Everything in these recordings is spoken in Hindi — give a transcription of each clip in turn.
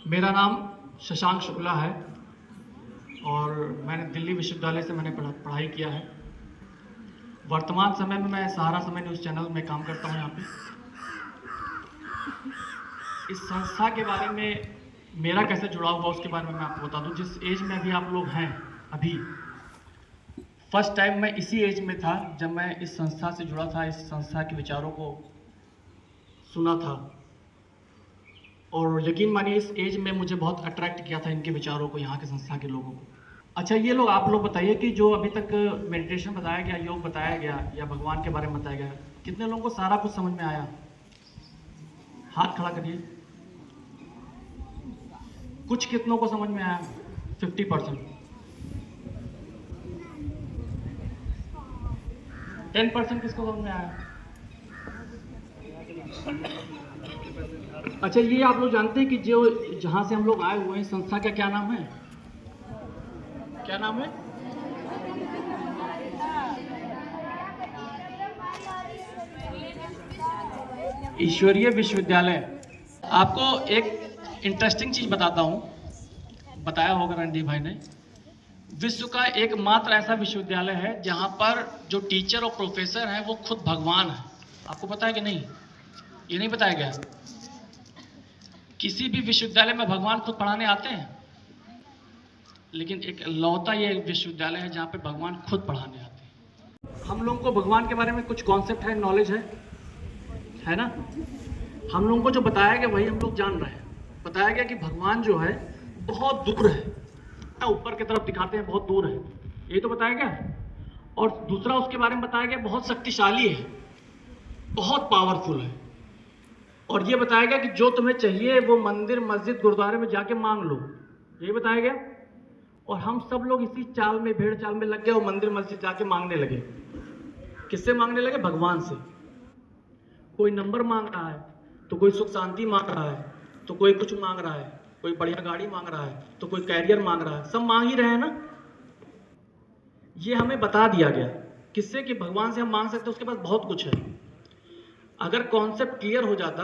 मेरा नाम शशांक शुक्ला है और मैंने दिल्ली विश्वविद्यालय से पढ़ाई किया है। वर्तमान समय में मैं सहारा समय न्यूज़ चैनल में काम करता हूँ यहाँ पे। इस संस्था के बारे में मेरा कैसे जुड़ाव हुआ उसके बारे में मैं आपको बता दूँ। जिस एज में अभी आप लोग हैं, अभी फर्स्ट टाइम मैं इसी एज में था जब मैं इस संस्था से जुड़ा था, इस संस्था के विचारों को सुना था और यकीन मानिए इस एज में मुझे बहुत अट्रैक्ट किया था इनके विचारों को, यहाँ के संस्था के लोगों को। अच्छा, ये लोग आप लोग बताइए कि जो अभी तक मेडिटेशन बताया गया, योग बताया गया या भगवान के बारे में बताया गया, कितने लोगों को सारा कुछ समझ में आया? हाथ खड़ा करिए। कुछ कितनों को समझ में आया? 50%। 10% किसको समझ में आया? अच्छा, ये आप लोग जानते हैं कि जो जहां से हम लोग आए हुए हैं, संस्था का क्या नाम है? क्या नाम है? ईश्वरीय विश्वविद्यालय। आपको एक इंटरेस्टिंग चीज बताता हूं, बताया होगा रणदीप भाई ने। विश्व का एकमात्र ऐसा विश्वविद्यालय है जहां पर जो टीचर और प्रोफेसर हैं वो खुद भगवान है। आपको पता है कि नहीं? ये नहीं बताया गया। किसी भी विश्वविद्यालय में भगवान खुद पढ़ाने आते हैं, लेकिन एक लौता ये विश्वविद्यालय है जहां पे भगवान खुद पढ़ाने आते हैं। हम लोगों को भगवान के बारे में कुछ कॉन्सेप्ट है, नॉलेज है ना? हम लोगों को जो बताया गया वही हम लोग जान रहे हैं। बताया गया कि भगवान जो है बहुत दूर है, ऊपर की तरफ दिखाते हैं बहुत दूर है, यही तो बताया गया। और दूसरा उसके बारे में बताया गया बहुत शक्तिशाली है, बहुत पावरफुल है। और ये बताया गया कि जो तुम्हें चाहिए वो मंदिर, मस्जिद, गुरुद्वारे में जाके मांग लो, यही बताया गया। और हम सब लोग इसी चाल में, भेड़ चाल में लग गए और मंदिर मस्जिद जाके मांगने लगे। किससे मांगने लगे? भगवान से। कोई नंबर मांग रहा है, तो कोई सुख शांति मांग रहा है, तो कोई कुछ मांग रहा है, कोई बढ़िया गाड़ी मांग रहा है, तो कोई कैरियर मांग रहा है। सब मांग ही रहे हैं ना। ये हमें बता दिया गया किससे कि भगवान से हम मांग सकते हैं, उसके पास बहुत कुछ है। अगर कॉन्सेप्ट क्लियर हो जाता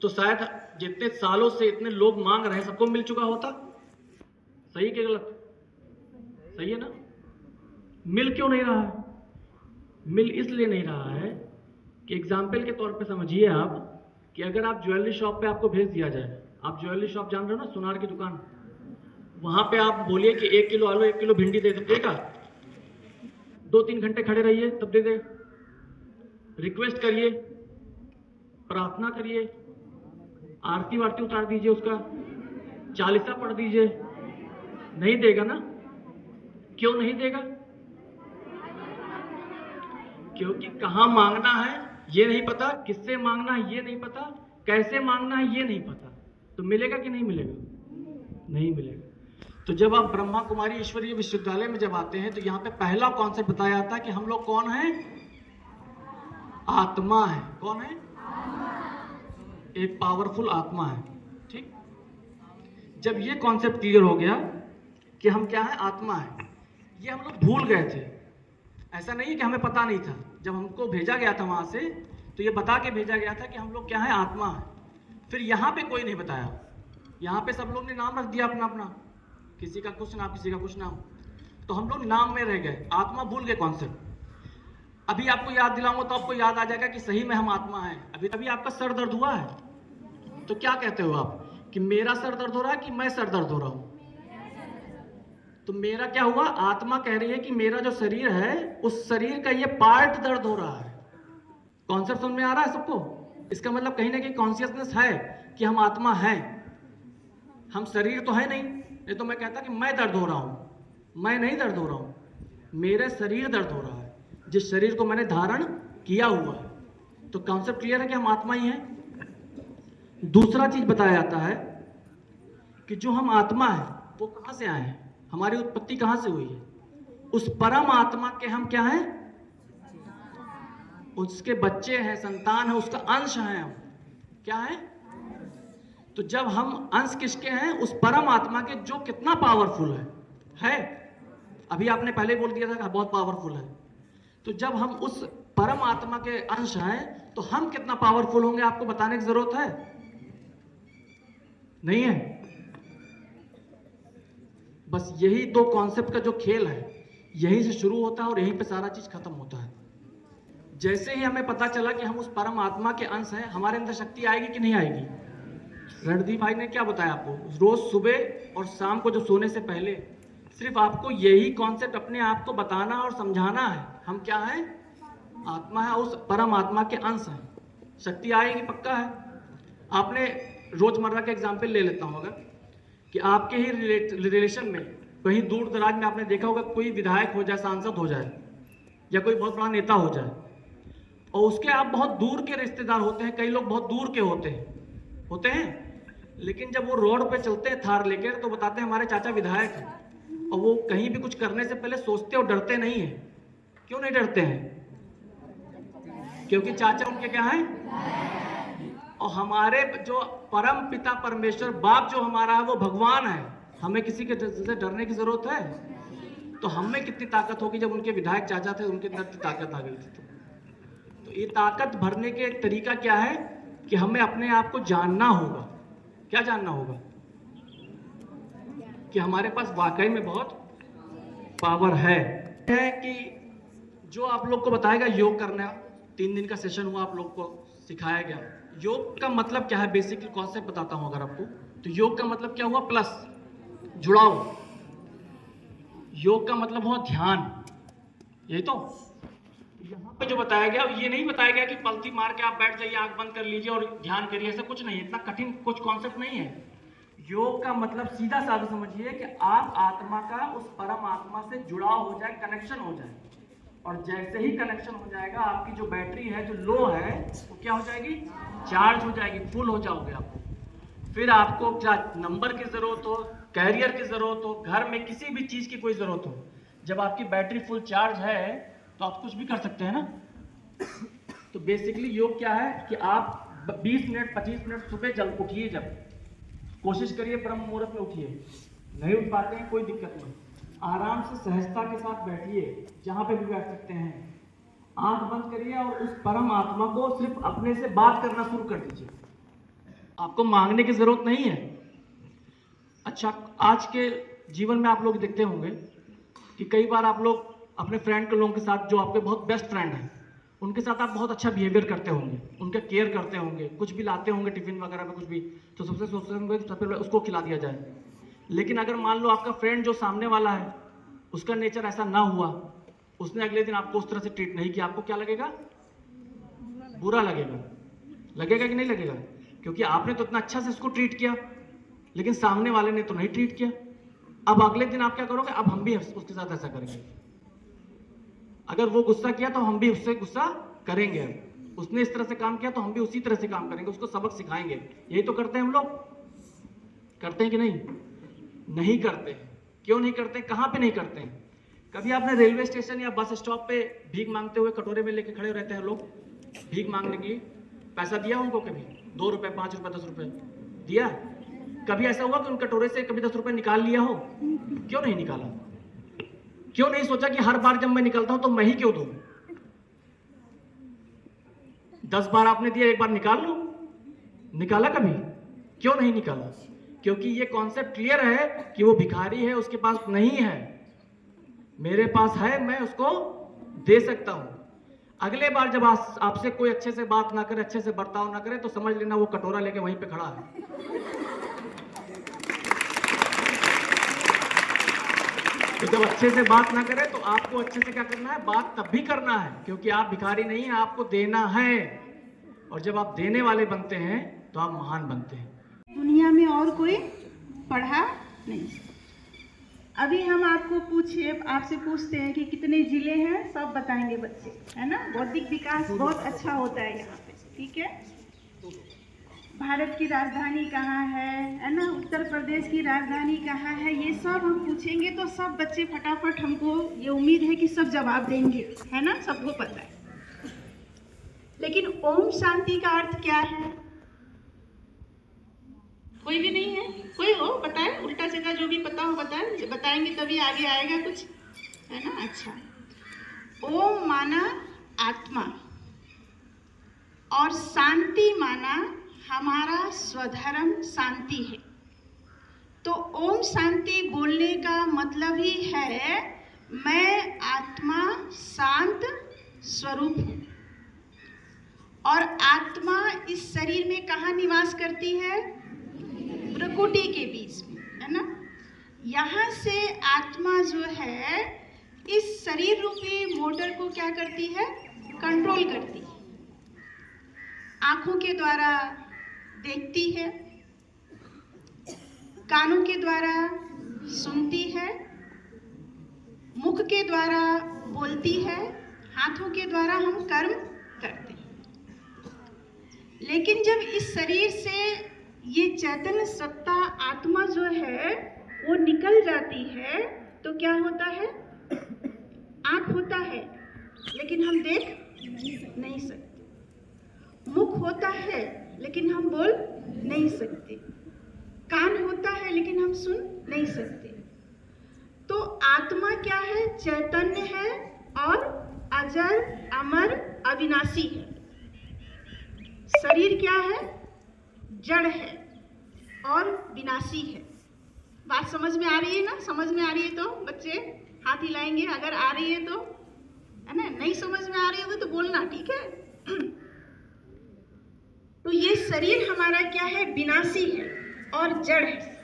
तो शायद जितने सालों से इतने लोग मांग रहे हैं सबको मिल चुका होता। सही कि गलत? सही है ना? मिल क्यों नहीं रहा है? मिल इसलिए नहीं रहा है कि एग्जाम्पल के तौर पे समझिए आप कि अगर आप ज्वेलरी शॉप पे आपको भेज दिया जाए, आप ज्वेलरी शॉप जान रहे हो ना, सुनार की दुकान, वहां पे आप बोलिए कि 1 किलो आलू 1 किलो भिंडी दे देगा? 2-3 घंटे खड़े रहिए तब दे देगा। रिक्वेस्ट करिए, प्रार्थना करिए, आरती वारती उतार दीजिए, उसका चालीसा पढ़ दीजिए, नहीं देगा ना। क्यों नहीं देगा? क्योंकि कहाँ मांगना है ये नहीं पता, किससे मांगना है ये नहीं पता, कैसे मांगना है ये नहीं पता। तो मिलेगा कि नहीं मिलेगा? नहीं मिलेगा। तो जब आप ब्रह्मा कुमारी ईश्वरीय विश्वविद्यालय में जब आते हैं तो यहाँ पे पहला कॉन्सेप्ट बताया जाता है कि हम लोग कौन है? आत्मा है। कौन है? एक पावरफुल आत्मा है। ठीक। जब ये कॉन्सेप्ट क्लियर हो गया कि हम क्या है? आत्मा है, ये हम लोग भूल गए थे। ऐसा नहीं है कि हमें पता नहीं था। जब हमको भेजा गया था वहां से तो ये बता के भेजा गया था कि हम लोग क्या है? आत्मा है। फिर यहाँ पे कोई नहीं बताया, यहाँ पे सब लोग ने नाम रख दिया अपना अपना, किसी का कुछ नाम, किसी का कुछ नाम। तो हम लोग नाम में रह गए, आत्मा भूल गए कॉन्सेप्ट। अभी आपको याद दिलाऊंगा तो आपको याद आ जाएगा कि सही में हम आत्मा है। अभी आपका सर दर्द हुआ है तो क्या कहते हो आप कि मेरा सर दर्द हो रहा है कि मैं सर दर्द हो रहा हूं? तो मेरा क्या हुआ? आत्मा कह रही है कि मेरा जो शरीर है उस शरीर का ये पार्ट दर्द हो रहा है। कॉन्सेप्ट समझ में आ रहा है सबको? इसका मतलब कहीं ना कहीं कॉन्शियसनेस है कि हम आत्मा हैं, हम शरीर तो है नहीं। ये तो मैं कहता कि मैं दर्द हो रहा हूं, मैं नहीं दर्द हो रहा हूं, मेरे शरीर दर्द हो रहा है, जिस शरीर को मैंने धारण किया हुआ है। तो कॉन्सेप्ट क्लियर है कि हम आत्मा ही हैं। दूसरा चीज बताया जाता है कि जो हम आत्मा है वो कहां से आए हैं, हमारी उत्पत्ति कहां से हुई है? उस परम आत्मा के हम क्या हैं? उसके बच्चे हैं, संतान है, उसका अंश है हम। क्या है? तो जब हम अंश किसके हैं? उस परम आत्मा के, जो कितना पावरफुल है। अभी आपने पहले बोल दिया था कि बहुत पावरफुल है। तो जब हम उस परम आत्मा के अंश हैं तो हम कितना पावरफुल होंगे आपको बताने की जरूरत है? नहीं है? बस यही दो कॉन्सेप्ट का जो खेल है यहीं से शुरू होता है और यहीं पे सारा चीज खत्म होता है। जैसे ही हमें पता चला कि हम उस परम आत्मा के अंश हैं, हमारे अंदर शक्ति आएगी कि नहीं आएगी? रणदीप भाई ने क्या बताया आपको, रोज सुबह और शाम को जो सोने से पहले सिर्फ आपको यही कॉन्सेप्ट अपने आप को बताना और समझाना है, हम क्या है? आत्मा है, उस परम आत्मा के अंश हैं। शक्ति आएगी, पक्का है। आपने रोजमर्रा का एग्जाम्पल ले लेता हूँ, अगर कि आपके ही रिलेशन में कहीं दूर दराज में आपने देखा होगा कोई विधायक हो जाए, सांसद हो जाए, या कोई बहुत बड़ा नेता हो जाए, और उसके आप बहुत दूर के रिश्तेदार होते हैं, कई लोग बहुत दूर के होते हैं, लेकिन जब वो रोड पे चलते हैं थार लेकर तो बताते हैं हमारे चाचा विधायक हैं, और वो कहीं भी कुछ करने से पहले सोचते और डरते नहीं है। क्यों नहीं डरते हैं? क्योंकि चाचा उनके क्या है, और हमारे जो परम पिता परमेश्वर बाप जो हमारा है वो भगवान है। हमें किसी के से डरने की जरूरत है? तो हम में कितनी ताकत होगी जब उनके विधायक चाचा थे, उनके अंदर ताकत आ गई थी। तो ये ताकत भरने के एक तरीका क्या है कि हमें अपने आप को जानना होगा। क्या जानना होगा? कि हमारे पास वाकई में बहुत पावर है कि जो आप लोग को बताएगा योग करना, 3 दिन का सेशन हुआ, आप लोग को सिखाया गया। योग का मतलब क्या है, बेसिकली कॉन्सेप्ट बताता हूं अगर आपको। तो योग का मतलब क्या हुआ? प्लस, जुड़ाव। योग का मतलब हुआ ध्यान। यही तो यहाँ पे जो बताया गया, ये नहीं बताया गया कि पलथी मार के आप बैठ जाइए, आंख बंद कर लीजिए और ध्यान करिए, ऐसा कुछ नहीं है। इतना कठिन कुछ कॉन्सेप्ट नहीं है। योग का मतलब सीधा साधा समझिए कि आप आत्मा का उस परम आत्मा से जुड़ाव हो जाए, कनेक्शन हो जाए, और जैसे ही कनेक्शन हो जाएगा आपकी जो बैटरी है, जो लो है, वो क्या हो जाएगी? चार्ज हो जाएगी, फुल हो जाओगे आप। फिर आपको क्या नंबर की जरूरत हो, कैरियर की जरूरत हो, घर में किसी भी चीज की कोई जरूरत हो, जब आपकी बैटरी फुल चार्ज है तो आप कुछ भी कर सकते हैं ना। तो बेसिकली योग क्या है कि आप 20 मिनट 25 मिनट सुबह जल उठिए, जब कोशिश करिए ब्रह्म मुहूर्त में उठिए। नहीं उठ पाते हैं, कोई दिक्कत नहीं, आराम से सहजता के साथ बैठिए, जहां पे भी बैठ सकते हैं। आंख बंद करिए और उस परम आत्मा को सिर्फ अपने से बात करना शुरू कर दीजिए। आपको मांगने की जरूरत नहीं है। अच्छा, आज के जीवन में आप लोग देखते होंगे कि कई बार आप लोग अपने फ्रेंड के लोगों के साथ, जो आपके बहुत बेस्ट फ्रेंड हैं, उनके साथ आप बहुत अच्छा बिहेवियर करते होंगे, उनका केयर करते होंगे, कुछ भी लाते होंगे टिफिन वगैरह में कुछ भी, तो सबसे सोचते होंगे सबसे पहले उसको खिला दिया जाए। लेकिन अगर मान लो आपका फ्रेंड जो सामने वाला है उसका नेचर ऐसा ना हुआ, उसने अगले दिन आपको उस तरह से ट्रीट नहीं किया, आपको क्या लगेगा? बुरा लगेगा। लगेगा कि नहीं लगेगा? क्योंकि आपने तो इतना अच्छा से उसको ट्रीट किया, लेकिन सामने वाले ने तो नहीं ट्रीट किया। अब अगले दिन आप क्या करोगे? अब हम भी उसके साथ ऐसा करेंगे। अगर वो गुस्सा किया तो हम भी उससे गुस्सा करेंगे, उसने इस तरह से काम किया तो हम भी उसी तरह से काम करेंगे, उसको सबक सिखाएंगे। यही तो करते हैं हम लोग। करते हैं कि नहीं? नहीं करते। क्यों नहीं करते? कहां पे नहीं करते हैं? कभी आपने रेलवे स्टेशन या बस स्टॉप पे भीख मांगते हुए कटोरे में लेके खड़े रहते हैं लोग, भीख मांगने के लिए, पैसा दिया उनको? कभी 2 रुपए 5 रुपए 10 रुपए दिया? कभी ऐसा हुआ कि उन कटोरे से कभी 10 रुपए निकाल लिया हो? क्यों नहीं निकाला? क्यों नहीं सोचा कि हर बार जब मैं निकलता हूं तो मैं ही क्यों दूं? 10 बार आपने दिया, एक बार निकाल लो। निकाला कभी? क्यों नहीं निकाला? क्योंकि ये कॉन्सेप्ट क्लियर है कि वो भिखारी है, उसके पास नहीं है, मेरे पास है, मैं उसको दे सकता हूं। अगले बार जब आपसे कोई अच्छे से बात ना करे, अच्छे से बर्ताव ना करे, तो समझ लेना वो कटोरा लेके वहीं पे खड़ा है। तो जब अच्छे से बात ना करे तो आपको अच्छे से क्या करना है? बात तब भी करना है, क्योंकि आप भिखारी नहीं है, आपको देना है। और जब आप देने वाले बनते हैं तो आप महान बनते हैं। दुनिया में और कोई पढ़ा नहीं। अभी हम आपसे पूछते हैं कि कितने जिले हैं, सब बताएंगे बच्चे, है ना। बौद्धिक विकास बहुत अच्छा होता है यहाँ पे, ठीक है। भारत की राजधानी कहाँ है ना, उत्तर प्रदेश की राजधानी कहाँ है, ये सब हम पूछेंगे तो सब बच्चे फटाफट, हमको ये उम्मीद है कि सब जवाब देंगे, है ना, सबको पता है। लेकिन ओम शांति का अर्थ क्या है? कोई भी नहीं है? कोई हो बताए, उल्टा सीधा जो भी पता हो बताए, बताएंगे तभी आगे आएगा कुछ, है ना। अच्छा, ओम माना आत्मा और शांति माना हमारा स्वधर्म शांति है। तो ओम शांति बोलने का मतलब ही है मैं आत्मा शांत स्वरूप हूँ। और आत्मा इस शरीर में कहाँ निवास करती है? प्रकृति के बीच में, है ना। यहाँ से आत्मा जो है इस शरीर रूपी मोटर को क्या करती है? कंट्रोल करती है। आंखों के द्वारा देखती है, कानों के द्वारा सुनती है, मुख के द्वारा बोलती है, हाथों के द्वारा हम कर्म करते हैं। लेकिन जब इस शरीर से ये चैतन्य सत्ता आत्मा जो है वो निकल जाती है तो क्या होता है? आँख होता है लेकिन हम देख नहीं सकते, मुख होता है लेकिन हम बोल नहीं सकते, कान होता है लेकिन हम सुन नहीं सकते। तो आत्मा क्या है? चैतन्य है और अजर अमर अविनाशी है। शरीर क्या है? जड़ है और विनाशी है। बात समझ में आ रही है ना? समझ में आ रही है तो बच्चे हाथ हिलाएंगे, अगर आ रही है तो, है ना। नहीं समझ में आ रही होगी तो बोलना, ठीक है। तो ये शरीर हमारा क्या है? विनाशी है और जड़ है।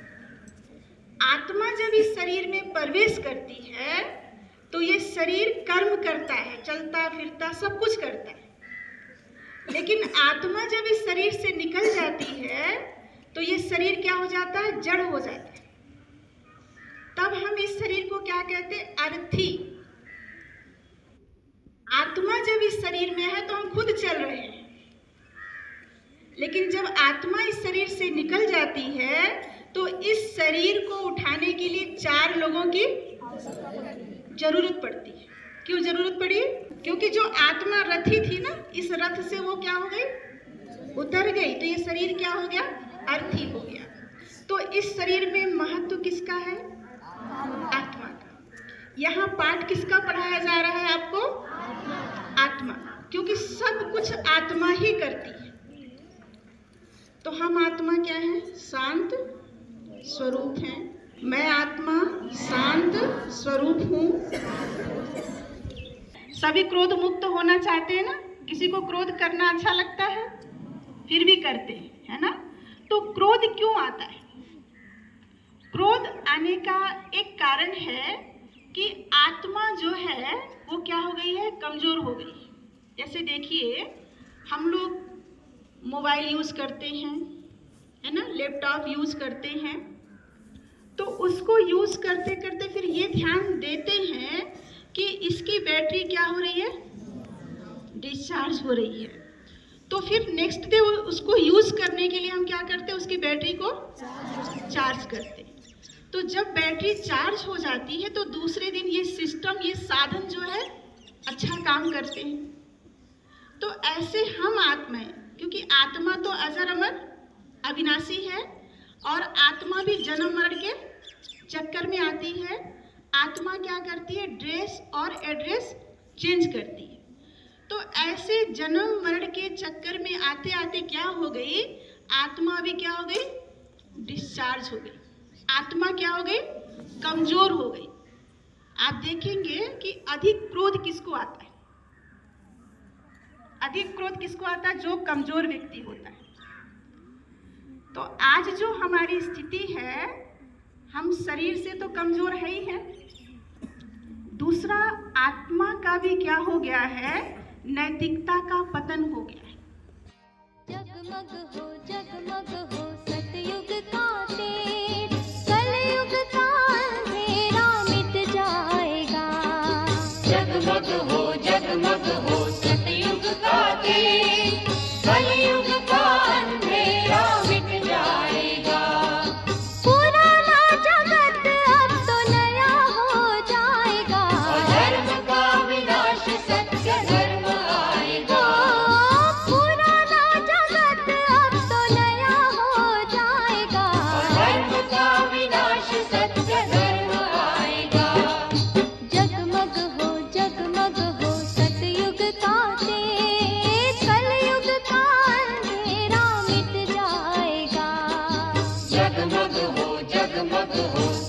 आत्मा जब इस शरीर में प्रवेश करती है तो ये शरीर कर्म करता है, चलता फिरता सब कुछ करता है। लेकिन आत्मा जब इस शरीर से निकल जाती है तो ये शरीर क्या हो जाता है? जड़ हो जाता है। तब हम इस शरीर को क्या कहते हैं? अर्थी। आत्मा जब इस शरीर में है तो हम खुद चल रहे हैं, लेकिन जब आत्मा इस शरीर से निकल जाती है तो इस शरीर को उठाने के लिए 4 लोगों की जरूरत पड़ती है। क्यों जरूरत पड़ी? क्योंकि जो आत्मा रथी थी ना, इस रथ से वो क्या हो गई? उतर गई। तो ये शरीर क्या हो गया? अर्थी हो गया। तो इस शरीर में महत्व किसका है? आत्मा का। यहाँ पाठ किसका पढ़ाया जा रहा है आपको? आत्मा, क्योंकि सब कुछ आत्मा ही करती है। तो हम आत्मा क्या है? शांत स्वरूप हैं। मैं आत्मा शांत स्वरूप हूँ। सभी क्रोध मुक्त होना चाहते हैं ना? किसी को क्रोध करना अच्छा लगता है, फिर भी करते हैं, है ना। तो क्रोध क्यों आता है? क्रोध आने का एक कारण है कि आत्मा जो है वो क्या हो गई है? कमजोर हो गई है। जैसे देखिए, हम लोग मोबाइल यूज करते हैं, है ना, लैपटॉप यूज करते हैं, तो उसको यूज करते करते फिर ये ध्यान देते हैं कि इसकी बैटरी क्या हो रही है? डिस्चार्ज हो रही है। तो फिर नेक्स्ट डे उसको यूज करने के लिए हम क्या करते हैं? उसकी बैटरी को चार्ज करते हैं। तो जब बैटरी चार्ज हो जाती है तो दूसरे दिन ये सिस्टम, ये साधन जो है अच्छा काम करते हैं। तो ऐसे हम आत्मा है, क्योंकि आत्मा तो अजर अमर अविनाशी है और आत्मा भी जन्म मरण के चक्कर में आती है। आत्मा क्या करती है? ड्रेस और एड्रेस चेंज करती है। तो ऐसे जन्म मरण के चक्कर में आते आते क्या हो गई? आत्मा भी क्या हो गई? डिस्चार्ज हो गई। आत्मा क्या हो गई? कमजोर हो गई। आप देखेंगे कि अधिक क्रोध किसको आता है? अधिक क्रोध किसको आता है? जो कमजोर व्यक्ति होता है। तो आज जो हमारी स्थिति है, हम शरीर से तो कमजोर है ही है, दूसरा आत्मा का भी क्या हो गया है? नैतिकता का पतन हो गया है। जगमग हो सतयुग का तेज, कलयुग का अंधेरा मिट जाएगा। जगमग हो सतयुग का तेज, कलयुग का अंधेरा मिट जाएगा। पुराना जगत अब तो नया हो जाएगा। धर्म का विनाश सत्य धर्म आएगा। पुराना जगत अब तो नया हो जाएगा। धर्म का विनाश सत्य धर्म आएगा। जगमग हो सतयुग का तेज, कलयुग का अंधेरा मिट जाएगा। जगमग हो जगमग हो